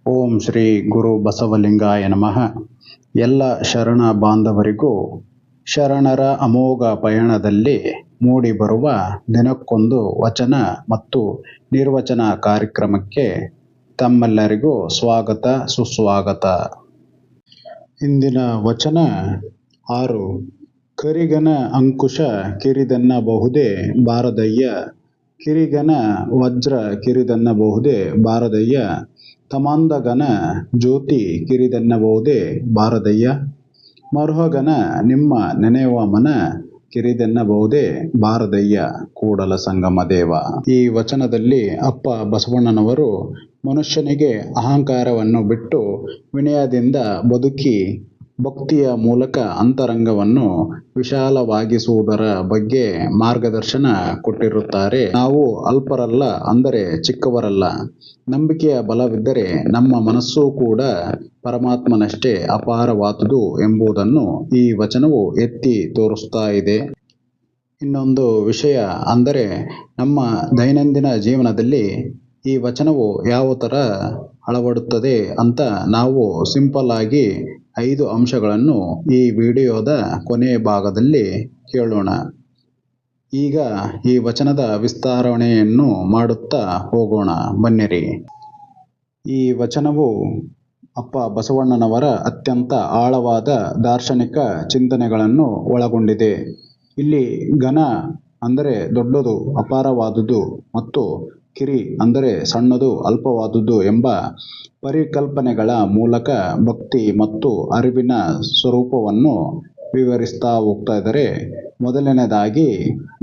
ಓಂ ಶ್ರೀ ಗುರು ಬಸವಲಿಂಗಾಯ ನಮಃ. ಎಲ್ಲ ಶರಣ ಬಾಂಧವರಿಗೂ ಶರಣರ ಅಮೋಘ ಪಯಣದಲ್ಲಿ ಮೂಡಿಬರುವ ದಿನಕ್ಕೊಂದು ವಚನ ಮತ್ತು ನಿರ್ವಚನ ಕಾರ್ಯಕ್ರಮಕ್ಕೆ ತಮ್ಮೆಲ್ಲರಿಗೂ ಸ್ವಾಗತ ಸುಸ್ವಾಗತ. ಇಂದಿನ ವಚನ 6. ಕರಿಗನ ಅಂಕುಶ ಕಿರಿದೆನ್ನಬಹುದೇ ಬಾರದಯ್ಯ, ಕಿರಿಗನ ವಜ್ರ ಕಿರಿದೆನ್ನಬಹುದೇ ಬಾರದಯ್ಯ, ತಮಾಂದಗನ ಜ್ಯೋತಿ ಕಿರಿದೆನ್ನಬಹುದೇ ಬಾರದಯ್ಯ, ಮರುಹಗನ ನಿಮ್ಮ ನೆನೆಯುವ ಮನ ಕಿರಿದೆನ್ನಬಹುದೇ ಬಾರದಯ್ಯ, ಕೂಡಲ ಸಂಗಮ ದೇವ. ಈ ವಚನದಲ್ಲಿ ಅಪ್ಪ ಬಸವಣ್ಣನವರು ಮನುಷ್ಯನಿಗೆ ಅಹಂಕಾರವನ್ನು ಬಿಟ್ಟು ವಿನಯದಿಂದ ಬದುಕಿ ಭಕ್ತಿಯ ಮೂಲಕ ಅಂತರಂಗವನ್ನು ವಿಶಾಲವಾಗಿಸುವುದರ ಬಗ್ಗೆ ಮಾರ್ಗದರ್ಶನ ಕೊಟ್ಟಿರುತ್ತಾರೆ. ನಾವು ಅಲ್ಪರಲ್ಲ, ಅಂದರೆ ಚಿಕ್ಕವರಲ್ಲ. ನಂಬಿಕೆಯ ಬಲವಿದ್ದರೆ ನಮ್ಮ ಮನಸ್ಸೂ ಕೂಡ ಪರಮಾತ್ಮನಷ್ಟೇ ಅಪಾರವಾದುದು ಎಂಬುದನ್ನು ಈ ವಚನವು ಎತ್ತಿ ತೋರಿಸ್ತಾ ಇದೆ. ಇನ್ನೊಂದು ವಿಷಯ ಅಂದರೆ, ನಮ್ಮ ದೈನಂದಿನ ಜೀವನದಲ್ಲಿ ಈ ವಚನವು ಯಾವ ಥರ ಅಳವಡುತ್ತದೆ ಅಂತ ನಾವು ಸಿಂಪಲ್ ಆಗಿ 5 ಅಂಶಗಳನ್ನು ಈ ವಿಡಿಯೋದ ಕೊನೆಯ ಭಾಗದಲ್ಲಿ ಕೇಳೋಣ. ಈಗ ಈ ವಚನದ ವಿಸ್ತರಣೆಯನ್ನು ಮಾಡುತ್ತಾ ಹೋಗೋಣ, ಬನ್ನಿರಿ. ಈ ವಚನವು ಅಪ್ಪ ಬಸವಣ್ಣನವರ ಅತ್ಯಂತ ಆಳವಾದ ದಾರ್ಶನಿಕ ಚಿಂತನೆಗಳನ್ನು ಒಳಗೊಂಡಿದೆ. ಇಲ್ಲಿ ಘನ ಅಂದರೆ ದೊಡ್ಡದು, ಅಪಾರವಾದುದು, ಮತ್ತು ಕಿರಿ ಅಂದರೆ ಸಣ್ಣದು, ಅಲ್ಪವಾದುದು ಎಂಬ ಪರಿಕಲ್ಪನೆಗಳ ಮೂಲಕ ಭಕ್ತಿ ಮತ್ತು ಅರಿವಿನ ಸ್ವರೂಪವನ್ನು ವಿವರಿಸ್ತಾ ಹೋಗ್ತಾ ಇದ್ದಾರೆ. ಮೊದಲನೇದಾಗಿ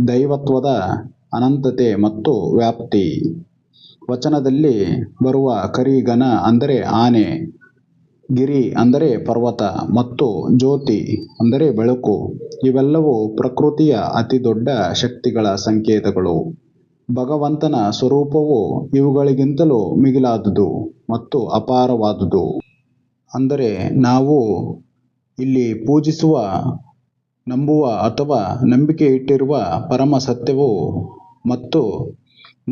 ದೈವತ್ವದ ಅನಂತತೆ ಮತ್ತು ವ್ಯಾಪ್ತಿ. ವಚನದಲ್ಲಿ ಬರುವ ಕರಿಗನ ಅಂದರೆ ಆನೆ, ಗಿರಿ ಅಂದರೆ ಪರ್ವತ, ಮತ್ತು ಜ್ಯೋತಿ ಅಂದರೆ ಬೆಳಕು ಇವೆಲ್ಲವೂ ಪ್ರಕೃತಿಯ ಅತಿ ದೊಡ್ಡ ಶಕ್ತಿಗಳ ಸಂಕೇತಗಳು. ಭಗವಂತನ ಸ್ವರೂಪವು ಇವುಗಳಿಗಿಂತಲೂ ಮಿಗಿಲಾದುದು ಮತ್ತು ಅಪಾರವಾದುದು. ಅಂದರೆ ನಾವು ಇಲ್ಲಿ ಪೂಜಿಸುವ, ನಂಬುವ ಅಥವಾ ನಂಬಿಕೆ ಇಟ್ಟಿರುವ ಪರಮ ಸತ್ಯವು ಮತ್ತು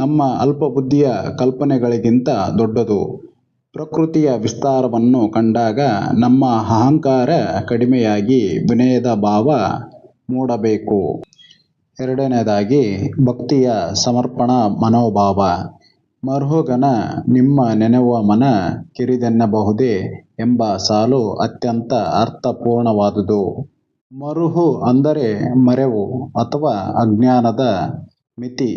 ನಮ್ಮ ಅಲ್ಪಬುದ್ಧಿಯ ಕಲ್ಪನೆಗಳಿಗಿಂತ ದೊಡ್ಡದು. ಪ್ರಕೃತಿಯ ವಿಸ್ತಾರವನ್ನು ಕಂಡಾಗ ನಮ್ಮ ಅಹಂಕಾರ ಕಡಿಮೆಯಾಗಿ ವಿನಯದ ಭಾವ ಮೂಡಬೇಕು. ಎರಡನೇದಾಗಿ ಭಕ್ತಿಯ ಸಮರ್ಪಣಾ ಮನೋಭಾವ. ಮರುಹಗನ ನಿಮ್ಮ ನೆನೆಯುವ ಮನ ಕಿರಿದೆನ್ನಬಹುದೇ ಎಂಬ ಸಾಲು ಅತ್ಯಂತ ಅರ್ಥಪೂರ್ಣವಾದುದು. ಮರುಹು ಅಂದರೆ ಮರೆವು ಅಥವಾ ಅಜ್ಞಾನದ ಮಿತಿ,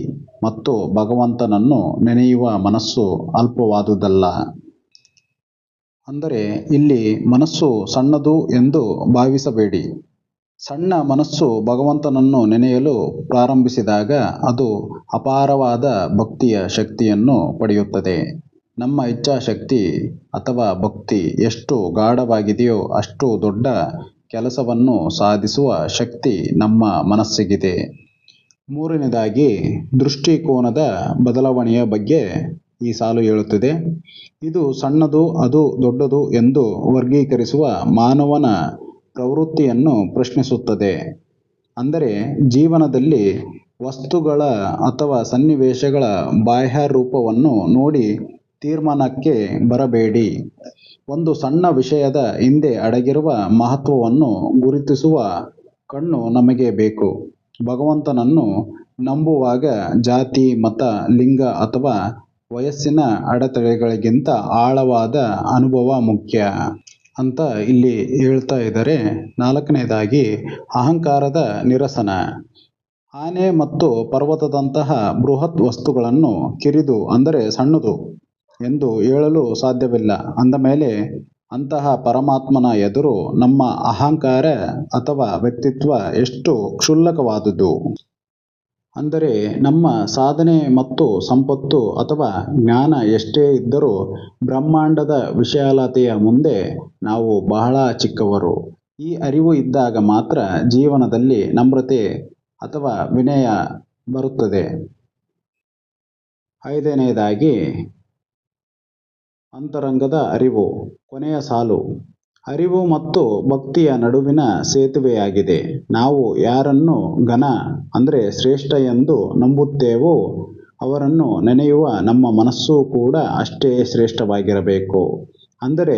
ಮತ್ತು ಭಗವಂತನನ್ನು ನೆನೆಯುವ ಮನಸ್ಸು ಅಲ್ಪವಾದುದಲ್ಲ. ಅಂದರೆ ಇಲ್ಲಿ ಮನಸ್ಸು ಸಣ್ಣದು ಎಂದು ಭಾವಿಸಬೇಡಿ. ಸಣ್ಣ ಮನಸ್ಸು ಭಗವಂತನನ್ನು ನೆನೆಯಲು ಪ್ರಾರಂಭಿಸಿದಾಗ ಅದು ಅಪಾರವಾದ ಭಕ್ತಿಯ ಶಕ್ತಿಯನ್ನು ಪಡೆಯುತ್ತದೆ. ನಮ್ಮ ಇಚ್ಛಾಶಕ್ತಿ ಅಥವಾ ಭಕ್ತಿ ಎಷ್ಟು ಗಾಢವಾಗಿದೆಯೋ ಅಷ್ಟು ದೊಡ್ಡ ಕೆಲಸವನ್ನು ಸಾಧಿಸುವ ಶಕ್ತಿ ನಮ್ಮ ಮನಸ್ಸಿಗಿದೆ. ಮೂರನೇದಾಗಿ ದೃಷ್ಟಿಕೋನದ ಬದಲಾವಣೆಯ ಬಗ್ಗೆ ಈ ಸಾಲು ಹೇಳುತ್ತದೆ. ಇದು ಸಣ್ಣದು, ಅದು ದೊಡ್ಡದು ಎಂದು ವರ್ಗೀಕರಿಸುವ ಮಾನವನ ಪ್ರವೃತ್ತಿಯನ್ನು ಪ್ರಶ್ನಿಸುತ್ತದೆ. ಅಂದರೆ ಜೀವನದಲ್ಲಿ ವಸ್ತುಗಳ ಅಥವಾ ಸನ್ನಿವೇಶಗಳ ಬಾಹ್ಯ ರೂಪವನ್ನು ನೋಡಿ ತೀರ್ಮಾನಕ್ಕೆ ಬರಬೇಡಿ. ಒಂದು ಸಣ್ಣ ವಿಷಯದ ಹಿಂದೆ ಅಡಗಿರುವ ಮಹತ್ವವನ್ನು ಗುರುತಿಸುವ ಕಣ್ಣು ನಮಗೆ ಬೇಕು. ಭಗವಂತನನ್ನು ನಂಬುವಾಗ ಜಾತಿ, ಮತ, ಲಿಂಗ ಅಥವಾ ವಯಸ್ಸಿನ ಅಡೆತಡೆಗಳಿಗಿಂತ ಆಳವಾದ ಅನುಭವ ಮುಖ್ಯ ಅಂತ ಇಲ್ಲಿ ಹೇಳ್ತಾ ಇದ್ದಾರೆ. ನಾಲ್ಕನೇದಾಗಿ ಅಹಂಕಾರದ ನಿರಸನ. ಆನೆ ಮತ್ತು ಪರ್ವತದಂತಹ ಬೃಹತ್ ವಸ್ತುಗಳನ್ನು ಕಿರಿದು ಅಂದರೆ ಸಣ್ಣದು ಎಂದು ಹೇಳಲು ಸಾಧ್ಯವಿಲ್ಲ ಅಂದಮೇಲೆ ಅಂತಹ ಪರಮಾತ್ಮನ ಎದುರು ನಮ್ಮ ಅಹಂಕಾರ ಅಥವಾ ವ್ಯಕ್ತಿತ್ವ ಎಷ್ಟು ಕ್ಷುಲ್ಲಕವಾದುದು. ಅಂದರೆ ನಮ್ಮ ಸಾಧನೆ ಮತ್ತು ಸಂಪತ್ತು ಅಥವಾ ಜ್ಞಾನ ಎಷ್ಟೇ ಇದ್ದರೂ ಬ್ರಹ್ಮಾಂಡದ ವಿಶಾಲತೆಯ ಮುಂದೆ ನಾವು ಬಹಳ ಚಿಕ್ಕವರು. ಈ ಅರಿವು ಇದ್ದಾಗ ಮಾತ್ರ ಜೀವನದಲ್ಲಿ ನಮ್ರತೆ ಅಥವಾ ವಿನಯ ಬರುತ್ತದೆ. ಐದನೇದಾಗಿ ಅಂತರಂಗದ ಅರಿವು. ಕೊನೆಯ ಸಾಲು ಅರಿವು ಮತ್ತು ಭಕ್ತಿಯ ನಡುವಿನ ಸೇತುವೆಯಾಗಿದೆ. ನಾವು ಯಾರನ್ನು ಘನ ಅಂದರೆ ಶ್ರೇಷ್ಠ ಎಂದು ನಂಬುತ್ತೇವೋ ಅವರನ್ನು ನೆನೆಯುವ ನಮ್ಮ ಮನಸ್ಸು ಕೂಡ ಅಷ್ಟೇ ಶ್ರೇಷ್ಠವಾಗಿರಬೇಕು. ಅಂದರೆ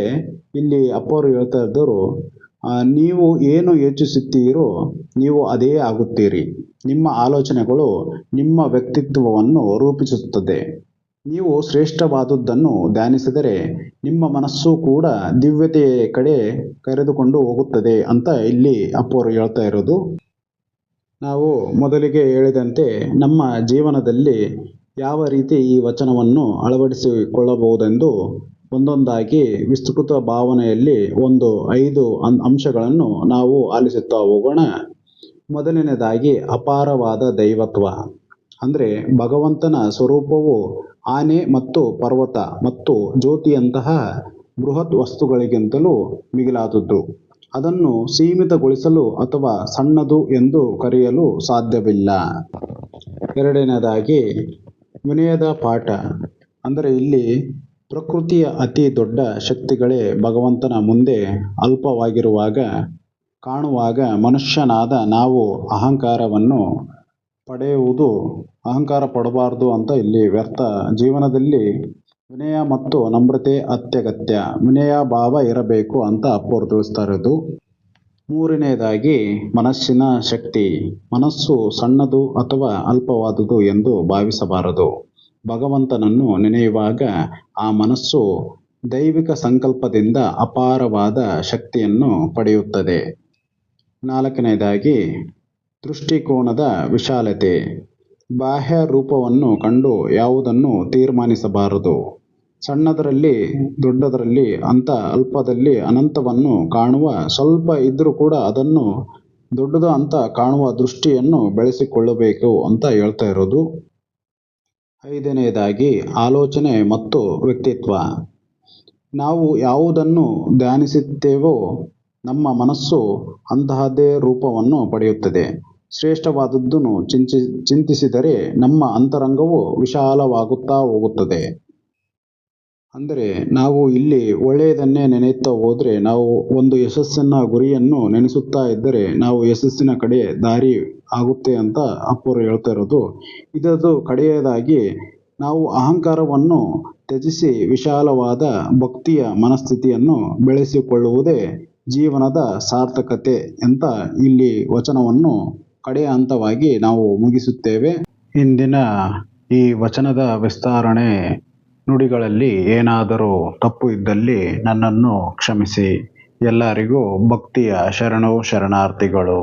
ಇಲ್ಲಿ ಅಪ್ಪವರು ಹೇಳ್ತಾ ಇದ್ದರು, ನೀವು ಏನು ಯೋಚಿಸುತ್ತೀರೋ ನೀವು ಅದೇ ಆಗುತ್ತೀರಿ. ನಿಮ್ಮ ಆಲೋಚನೆಗಳು ನಿಮ್ಮ ವ್ಯಕ್ತಿತ್ವವನ್ನು ರೂಪಿಸುತ್ತದೆ. ನೀವು ಶ್ರೇಷ್ಠವಾದುದನ್ನು ಧ್ಯಾನಿಸಿದರೆ ನಿಮ್ಮ ಮನಸ್ಸು ಕೂಡ ದಿವ್ಯತೆಯ ಕಡೆ ಕರೆದುಕೊಂಡು ಹೋಗುತ್ತದೆ ಅಂತ ಇಲ್ಲಿ ಅಪ್ಪವರು ಹೇಳ್ತಾ ಇರೋದು. ನಾವು ಮೊದಲಿಗೆ ಹೇಳಿದಂತೆ ನಮ್ಮ ಜೀವನದಲ್ಲಿ ಯಾವ ರೀತಿ ಈ ವಚನವನ್ನು ಅಳವಡಿಸಿಕೊಳ್ಳಬಹುದೆಂದು ಒಂದೊಂದಾಗಿ ವಿಸ್ತೃತ ಭಾವನೆಯಲ್ಲಿ 5 ಅಂಶಗಳನ್ನು ನಾವು ಆಲಿಸುತ್ತಾ ಹೋಗೋಣ. ಮೊದಲನೇದಾಗಿ ಅಪಾರವಾದ ದೈವತ್ವ. ಅಂದರೆ ಭಗವಂತನ ಸ್ವರೂಪವು ಆನೆ ಮತ್ತು ಪರ್ವತ ಮತ್ತು ಜ್ಯೋತಿಯಂತಹ ಬೃಹತ್ ವಸ್ತುಗಳಿಗಿಂತಲೂ ಮಿಗಿಲಾದದ್ದು. ಅದನ್ನು ಸೀಮಿತಗೊಳಿಸಲು ಅಥವಾ ಸಣ್ಣದು ಎಂದು ಕರೆಯಲು ಸಾಧ್ಯವಿಲ್ಲ. ಎರಡನೇದಾಗಿ ವಿನಯದ ಪಾಠ. ಅಂದರೆ ಇಲ್ಲಿ ಪ್ರಕೃತಿಯ ಅತಿ ದೊಡ್ಡ ಶಕ್ತಿಗಳೇ ಭಗವಂತನ ಮುಂದೆ ಅಲ್ಪವಾಗಿರುವಾಗ ಕಾಣುವಾಗ ಮನುಷ್ಯನಾದ ನಾವು ಅಹಂಕಾರ ಪಡಬಾರದು ಅಂತ ಇಲ್ಲಿ ವ್ಯರ್ಥ. ಜೀವನದಲ್ಲಿ ವಿನಯ ಮತ್ತು ನಮ್ರತೆ ಅತ್ಯಗತ್ಯ. ವಿನಯ ಭಾವ ಇರಬೇಕು ಅಂತ ಅಪ್ಪವರು ತಿಳಿಸ್ತಾ ಇರೋದು. ಮೂರನೆಯದಾಗಿ ಮನಸ್ಸಿನ ಶಕ್ತಿ. ಮನಸ್ಸು ಸಣ್ಣದು ಅಥವಾ ಅಲ್ಪವಾದುದು ಎಂದು ಭಾವಿಸಬಾರದು. ಭಗವಂತನನ್ನು ನೆನೆಯುವಾಗ ಆ ಮನಸ್ಸು ದೈವಿಕ ಸಂಕಲ್ಪದಿಂದ ಅಪಾರವಾದ ಶಕ್ತಿಯನ್ನು ಪಡೆಯುತ್ತದೆ. ನಾಲ್ಕನೆಯದಾಗಿ ದೃಷ್ಟಿಕೋನದ ವಿಶಾಲತೆ. ಬಾಹ್ಯ ರೂಪವನ್ನು ಕಂಡು ಯಾವುದನ್ನು ತೀರ್ಮಾನಿಸಬಾರದು. ಸಣ್ಣದರಲ್ಲಿ ದೊಡ್ಡದರಲ್ಲಿ ಅಲ್ಪದಲ್ಲಿ ಅನಂತವನ್ನು ಕಾಣುವ, ಸ್ವಲ್ಪ ಇದ್ರೂ ಕೂಡ ಅದನ್ನು ದೊಡ್ಡದು ಅಂತ ಕಾಣುವ ದೃಷ್ಟಿಯನ್ನು ಬೆಳೆಸಿಕೊಳ್ಳಬೇಕು ಅಂತ ಹೇಳ್ತಾ ಇರೋದು. ಐದನೆಯದಾಗಿ ಆಲೋಚನೆ ಮತ್ತು ವ್ಯಕ್ತಿತ್ವ. ನಾವು ಯಾವುದನ್ನು ಧ್ಯಾನಿಸುತ್ತೇವೋ ನಮ್ಮ ಮನಸ್ಸು ಅಂತಹದ್ದೇ ರೂಪವನ್ನು ಪಡೆಯುತ್ತದೆ. ಶ್ರೇಷ್ಠವಾದದ್ದನ್ನು ಚಿಂತಿಸಿದರೆ ನಮ್ಮ ಅಂತರಂಗವು ವಿಶಾಲವಾಗುತ್ತಾ ಹೋಗುತ್ತದೆ. ಅಂದರೆ ನಾವು ಇಲ್ಲಿ ಒಳ್ಳೆಯದನ್ನೇ ನೆನೆಯುತ್ತಾ ಹೋದರೆ, ನಾವು ಒಂದು ಯಶಸ್ಸಿನ ಗುರಿಯನ್ನು ನೆನೆಸುತ್ತಾ ಇದ್ದರೆ ನಾವು ಯಶಸ್ಸಿನ ಕಡೆ ದಾರಿ ಆಗುತ್ತೆ ಅಂತ ಅಪ್ಪರು ಹೇಳ್ತಾ ಇರೋದು. ಇದದು ಕಡೆಯದಾಗಿ ನಾವು ಅಹಂಕಾರವನ್ನು ತ್ಯಜಿಸಿ ವಿಶಾಲವಾದ ಭಕ್ತಿಯ ಮನಸ್ಥಿತಿಯನ್ನು ಬೆಳೆಸಿಕೊಳ್ಳುವುದೇ ಜೀವನದ ಸಾರ್ಥಕತೆ ಅಂತ ಇಲ್ಲಿ ವಚನವನ್ನು ಕಡೆಯ ಹಂತವಾಗಿ ನಾವು ಮುಗಿಸುತ್ತೇವೆ. ಇಂದಿನ ಈ ವಚನದ ವಿಸ್ತರಣೆ ನುಡಿಗಳಲ್ಲಿ ಏನಾದರೂ ತಪ್ಪು ಇದ್ದಲ್ಲಿ ನನ್ನನ್ನು ಕ್ಷಮಿಸಿ. ಎಲ್ಲರಿಗೂ ಭಕ್ತಿಯ ಶರಣಾರ್ಥಿಗಳು.